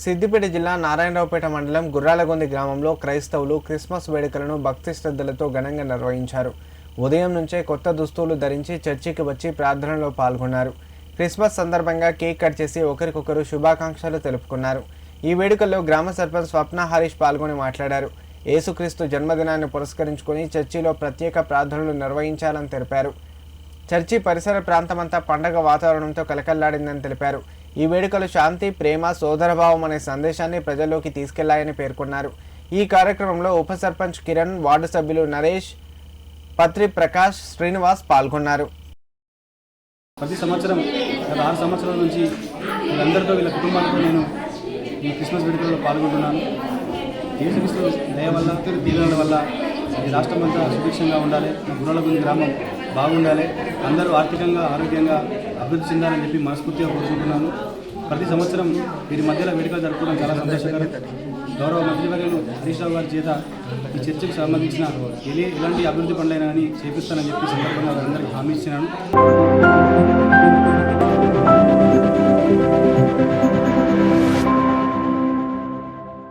సిద్దిపేట జిల్లా నారాయణరావుపేట మండలం గుర్రాలగొంది గ్రామంలో క్రైస్తవులు క్రిస్మస్ వేడుకలను భక్తి శ్రద్ధలతో ఘనంగా నిర్వహించారు. ఉదయం నుంచే కొత్త దుస్తులు ధరించి చర్చికి వచ్చి ప్రార్థనలో పాల్గొన్నారు. క్రిస్మస్ సందర్భంగా కేక్ కట్ చేసి ఒకరికొకరు శుభాకాంక్షలు తెలుపుకున్నారు. ఈ వేడుకల్లో గ్రామ సర్పంచ్ స్వప్న హరీష్ పాల్గొని మాట్లాడారు. యేసుక్రీస్తు జన్మదినాన్ని పురస్కరించుకొని చర్చిలో ప్రత్యేక ప్రార్థనలు నిర్వహించాలని తెలిపారు. చర్చి పరిసర ప్రాంతమంతా పండగ వాతావరణంతో కలకల్లాడిందని తెలిపారు. ఈ వేడుకలు శాంతి, ప్రేమ, సోదరభావం అనే సందేశాన్ని ప్రజల్లోకి తీసుకెళ్లాయని పేర్కొన్నారు. ఈ కార్యక్రమంలో ఉప సర్పంచ్ కిరణ్, వార్డు సభ్యులు నరేష్, పత్రి ప్రకాష్, శ్రీనివాస్ పాల్గొన్నారు. ప్రతి సంవత్సరం గత 6 సంవత్సరాల నుంచి వీళ్ళందరితో వీళ్ళ కుటుంబాలతో నేను ఈ క్రిస్మస్ వేడుకల్లో పాల్గొంటున్నాను. యేసుక్రీస్తు దయ వల్ల, దీవెనల వల్ల ఈ రాష్ట్రం అంతా సుభిక్షంగా ఉండాలి, మా గుర్రాలగొంది గ్రామం బాగుండాలి, అందరూ ఆర్థికంగా ఆరోగ్యంగా అభివృద్ధి చెందాలని చెప్పి మనస్ఫూర్తిగా కోరుకుంటున్నాను. ప్రతి సంవత్సరం వీరి మధ్యలో వేడుకలు జరుపుకోవడం చాలా సంతోషకరం. గౌరవ మంత్రివర్యులు హరీష్ రావు గారి చేత ఈ చర్చకు సంబంధించిన ఎలాంటి అభివృద్ధి పనులైనా అని చేపిస్తానని చెప్పి సందర్భంగా అందరికీ హామీ ఇచ్చినాను.